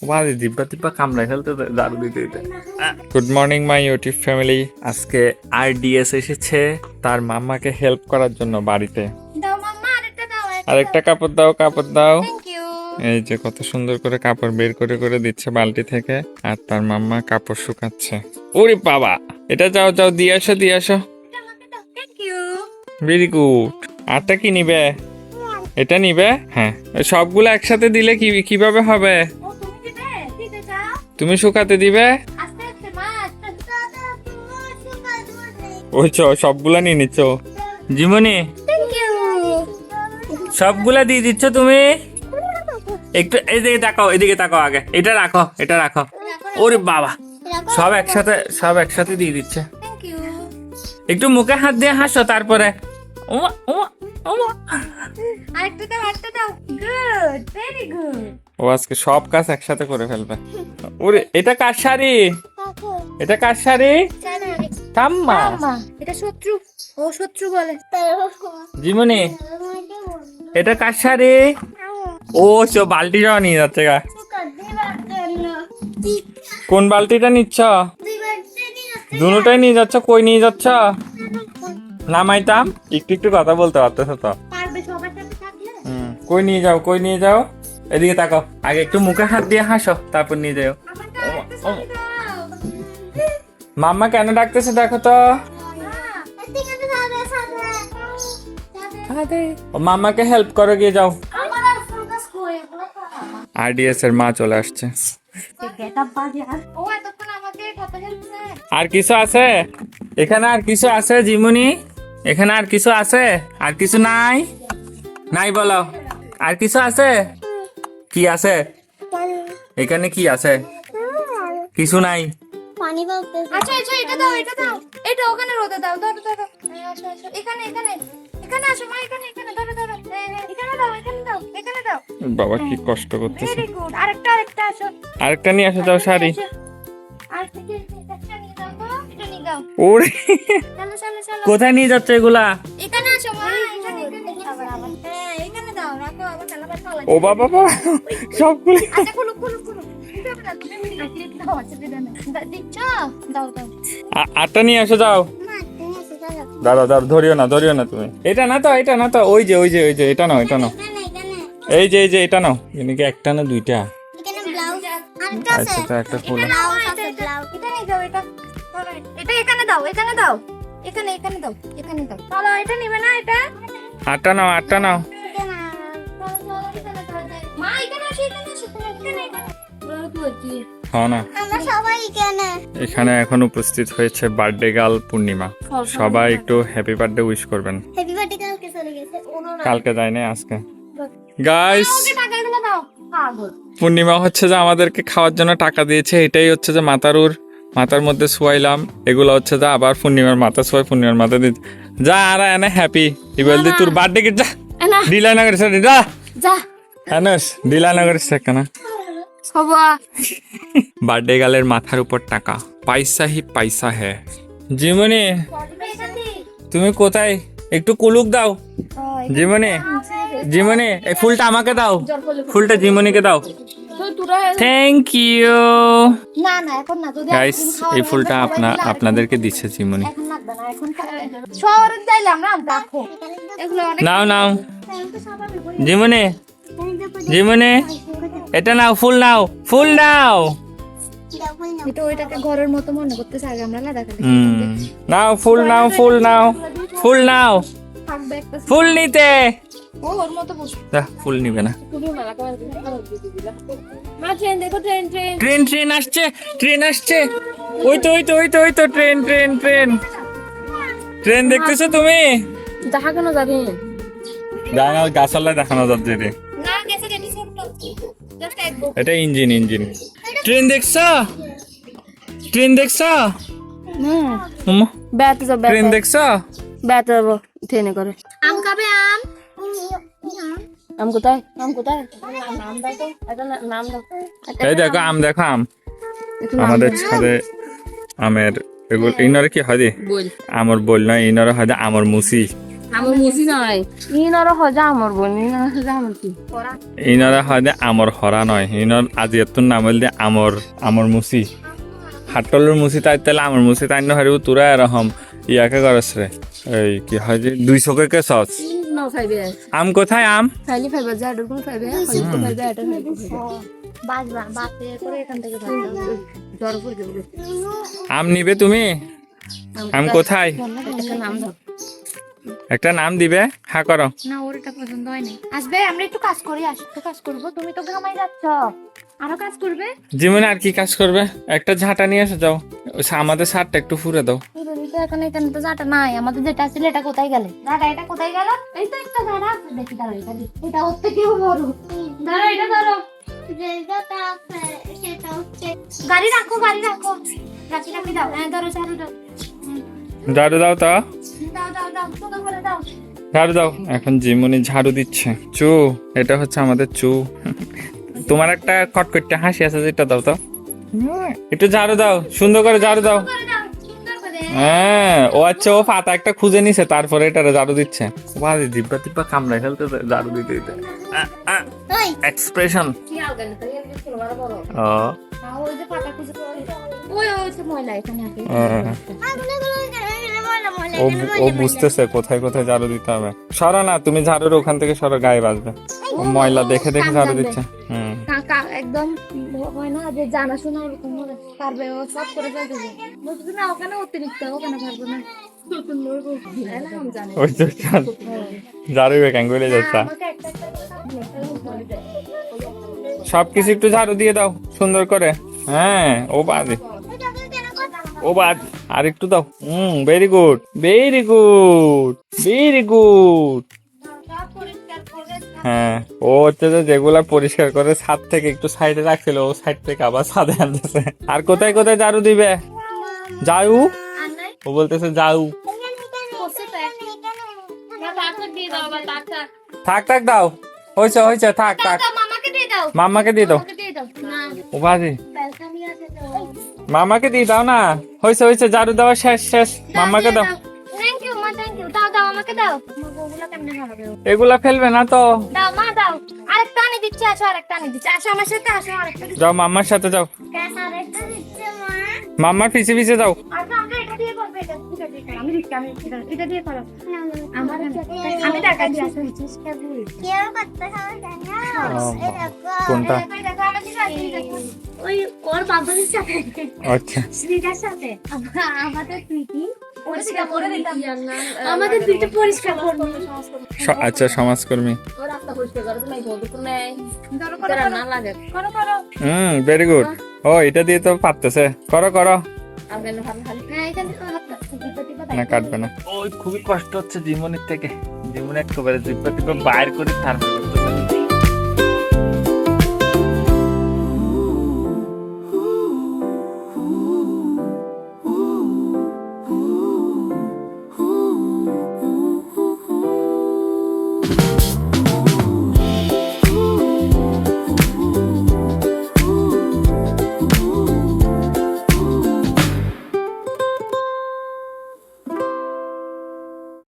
ওয়ারে জিব্বা টিব্বা কামড়ায় ফেলতে দারু দিতে দিতে। Good morning my YouTube family. আজকে RDS এসেছে তার মাম্মাকে হেল্প করার জন্য বাড়িতে। দাও মাম্মা আরেকটা আরেকটা কাপড় দাও, কাপড় দাও। Thank you. এই যে কত সুন্দর করে কাপড় বের করে করে দিচ্ছে বালতি থেকে, আর তার মাম্মা কাপড় শুকাচ্ছে। ওরে বাবা, এটা যাও যাও দিয়ে আসো দিয়ে আসো। Thank you. Very good. আরটা কি নিবে? এটা নিবে? হ্যাঁ, সবগুলো একসাথে দিলে কিভাবে হবে? ও তুমি দিবে? ঠিক আছে যাও। তুমি শুকাতে দিবে? আস্তে আস্তে মা আস্তে আস্তে। ওই সবগুলা নিয়ে নিচ্ছ জিমনি? Thank you. সবগুলা দিয়ে দিচ্ছ তুমি? একটু এদিকে তাকাও, এদিকে তাকাও, আগে এটা রাখো, এটা রাখো। ওরে বাবা, সব একসাথে দিয়ে দিচ্ছে। Thank you. একটু মুখে হাত দিয়ে হাসো, তারপরে ওমা ওমা ওমা। আরেকটা দাও। Good, very good. ও আজকে সব কাজ একসাথে করে ফেলবে। ওরে এটা কার শাড়ি? এটা কার শাড়ি? ঠাম্মা। মাম্মা এটা শত্রু। ও শত্রু বলে। জিমনি এটা কার শাড়ি? ও বালতি যাওয়া নিয়ে যাচ্ছে গা। কোন বালতিটা নিচ্ছ? দুটোটাই নিয়ে যাচ্ছ? কই নিয়ে যাচ্ছ? নামাইতাম একটু একটু কথা বলতে পারতেছ তো। পারবে সবার সাথে থাকলে। কই নিয়ে যাও, কই নিয়ে যাও? এদিকে তাকাও, আগে একটু মুখে হাত দিয়ে হাসো, তারপর নিয়ে যাও। মাম্মা কেন ডাকতেছে দেখো তো। ও মাম্মাকে হেল্প করো, গিয়ে যাও। RDS এর মা চলে আসছে। আর কিছু আছে এখানে? আর কিছু আছে জিমুনি? এখানে আর কিছু আছে? আর কিছু নাই? নাই বলো। আর কিছু আছে? কি আছে এখানে? কি আছে? কিছু নাই। আচ্ছা আচ্ছা এটা দাও এটা দাও। এটা ওখানে রোদে দাও। ধরো ধরো। আসো আসো এখানে এখানে এখানে আসো মা। এখানে এখানে ধরো ধরো। এখানে দাও এখানে দাও এখানে দাও। বাবা কি কষ্ট করতেছে। Very good. আরেকটা আসো। আরেকটা নিয়ে আসো, যাও শাড়ি। আরেকটা নিয়ে দাও তো। এটা নিয়ে দাও। ওরে চলো চলো চলো। কোথায় নিয়ে যাচ্ছে এগুলা? এখানে আসো মা। এখানে হ্যাঁ এখানে দাও। রাখো আবার চালাবার চালা। ও বাবা বাবা, সবগুলো। আচ্ছা খুলো খুলো খুলো। দিতে হবে না, তুমি দাও। অসুবিধা নেই। দিচ্ছ? দাও দাও। আটটা নিয়ে আসো, যাও। দাঁড়া দাঁড়া, ধরিও না তুমি। এটা না তো ওই যে এটা নাও, এটা নাও। এই যে এটা নাও। এদিকে একটা না দুইটা? আচ্ছা তো একটা খোলো। এটা নিয়ে যাও এটা। এটা এখানে দাও এখানে দাও। এখানে দাও এখানে দাও। চলো এটা নিবে না এটা? আটটা নাও। মা এখানে আসো এখানে। হ্যাঁ না, আমরা সবাই এখানে। এখানে এখন উপস্থিত হয়েছে বার্থডে গার্ল পূর্ণিমা। সবাই একটু হ্যাপি বার্থডে উইশ করবেন। হ্যাপি বার্থডে কালকে চলে গেছে। কালকে যাই না, আজকে। গাইস, ওকে টাকাগুলো দাও। পাগল। পূর্ণিমা হচ্ছে যে আমাদেরকে খাওয়ার জন্য টাকা দিয়েছে। এটাই হচ্ছে যে মাথার মধ্যে শোয়াইলাম। এগুলো হচ্ছে যে আবার পূর্ণিমার মাথা শোয়াই, পূর্ণিমার মাথা দিতে যা। আর এনে হ্যাপি ইবলদি তোর বার্থডে কে যা। এনা ডিলাই না করিস যা। যা। আনস ডিলাই না করিস কেন? সবা বার্থডে গার্লের মাথার উপর টাকা, পয়সা হি পয়সা হে। জিমনি তুমি কোথায়? একটু কুলুক দাও। জিমনি এই ফুলটা আমাকে দাও। ফুলটা জিমনিকে দাও। Thank you. না না এখন না। যদি গাইস, এই ফুলটা আপনাদেরকে দিচ্ছে জিমনি। এখন লাগবে না। এখন শহরে যাইলাম না দেখো। এগুলো অনেক নাও জিমনি এটা নাও, ফুল নাও। এটা ওইটাকে ঘরের মতো মনে করতেছে। আগে আমরা লাদা খালি নাও ফুল নাও। থাকবে একটা ফুল নিতে। ও ওর মতো বসে। ফুল নিবে না। মা ট্রেন দেখো ট্রেন আসছে। ওই তো ট্রেন দেখতেছো তুমি? দেখা কেন যাবি? গাছালা দেখানো যাচ্ছে রে। না গেছে গেছে ছোট জাস্ট এক গো। এটা ইঞ্জিন। ট্রেন দেখছো? ব্যাট যাও ট্রেন দেখছো? ব্যাট যাবো ট্রেনে করে। আম খাবে আম? আম কোথায়? নাম দাও তো। এটা নাম দাও। এই দেখো আম আমাদের ছাদে আমের এগুলো ইনারে কি হয়? বল। আমর বল না, ইনারে হয় আমর মুসি। আমার মুসি নয় ইনর হজা আমার বোন ইনর হজা আমার কি ইনারা হয় দে আমর হরা নয় ইনর আজি এত নাম হইল দে আমর মুসি হাটলের মুসি তাই তাহলে আমর মুসি তাই না হারিব তোরা এরকম ইয়াকে করস রে এই কি হয় যে 200 কে সস ন ফাইবে আম কোথায় আম খালি ফাইবে যা ডুকুন ফাইবে হয়তো ফাইবে এটা ফাইবে বাসে করে এখান থেকে জ্বর পড়ে যাবে আম নিবে তুমি আম কোথায় একটা নাম দাও একটা নাম দিবে হ্যাঁ করো না ওর এটা পছন্দ হয় না আসবে আমরা একটু কাজ করি একটু কাজ করবো তুমি তো ঘামাই যাচ্ছ আরো কাজ করবে জীবনে আর কি কাজ করবে একটা ঝাঁটা নিয়ে এসে যাও আমাদের শার্টটা একটু ফুরে দাও এখানে তো ঝাঁটা নাই আমাদের যেটা ছিল এটা কোথায় গেলে ঝাঁটা এটা কোথায় গেল এই তো একটা ঝাঁটা আছে দেখি দাঁড়া এটা ওর থেকেও বড় ধরো এটা ধরো গাড়ি রাখো রাখি দাও হ্যাঁ ধরো ঝাড়ু দাও ঝাড়ু দাও তো দাও সুন্দর করে দাও ঝাড়ু দাও এখন জিমুনি ঝাড়ু দিচ্ছে চু এটা হচ্ছে আমাদের চু তোমার একটা কটকটটা হাসি আছে যেটা দাও তো একটু ঝাড়ু দাও সুন্দর করে ঝাড়ু দাও সুন্দর করে হ্যাঁ ও আচ্ছা ও পাতা একটা খুঁজে নিছে তারপরে এটা ঝাড়ু দিচ্ছে বাজে জিব্বা টিব্বা কামড়ায় ফেলতে ঝাড়ু দিতে দিতে এক্সপ্রেশন কি আলগান তাই এর ছোট বড় বড় ও ওই যে পাতা খুঁজে ওই তো ময়লা এখানে আছে ও বুঝতেছে কোথায় কোথায় ঝাড়ু দিতে হবে সরো না তুমি ঝাড়ুর ওখান থেকে সরো গায়ে বাজবে ও ময়লা দেখে দেখে ঝাড়ু দিচ্ছে কাকা একদম হয় না যে জানাশোনা ওরকম পারবে ও সব করে ফেলতে বুঝবে না ওখানে অতিরিক্ত ওখানে পারবে না ওই তো ঝাড়ু ক্যাঙ্গুলে যাচ্ছে আমাকে একটা সবকিছু একটু ঝাড়ু দিয়ে দাও সুন্দর করে হ্যাঁ ও বাজে ও বাদ আর একটু দাও very good very good very good হ্যাঁ ও হচ্ছে যে যেগুলা পরিষ্কার করে ছাদ থেকে একটু সাইডে রাখছিল ও সাইড থেকে আবার ছাদে আনতেছে আর কোথায় কোথায় ঝাড়ু দিবে যাও আর নাই ও বলতেছে যাও করছে তো না তাকে দিয়ে দাও বা তাকে থাক থাক দাও হয়েছে হয়েছে থাক থাক দাও মামাকে দিয়ে দাও মাম্মাকে দিয়ে দাও মামাকে দিয়ে দাও না ও বাজে ব্যালকনি আছে তো মামাকে দিয়ে দাও না হয়েছে হয়েছে ঝাড়ু দেওয়া শেষ শেষ মাম্মাকে দাও থ্যাংক ইউ মা থ্যাংক ইউ দাও আমাকে দাও ওগুলা কেমনে হবে এগুলা ফেলবে না তো দাও মা দাও আরেকটা আনি দিচ্ছি আরেকটা আনি দিচ্ছি আমার সাথে আরেকটা যাও মাম্মার সাথে যাও আরেকটা দিচ্ছে মা মাম্মার পিছে পিছে যাও আমরা এটা দিয়ে করব এটা দিয়ে করো। আমি দিচ্ছি আমি এটা দিয়ে করো আমার আমি টাকা দিয়ে আসছি কেউ করতে হবে জানো কোনটা দেখো আমার দিকে দেখো ওই ওর বাবার সাথে আচ্ছা শ্রীজার সাথে আমাদের প্রীতি পরিষ্কার করে দিতাম আমাদের পিঠে পরিষ্কার করবো আচ্ছা সমাজকর্মী ও রাস্তা পরিষ্কার করে তুমি বলতে তো নেই ধরো তোরা না লাগে করো ভেরি গুড ও এটা দিয়ে তো পারতেছে করো করো আলগান ভালো ভালো হ্যাঁ এখান থেকে হাতটা টিপা না কাটবে না ওই খুবই কষ্ট হচ্ছে জীবনের থেকে জীবনে একেবারে জিব্বা টিপা বাইর করে তারপর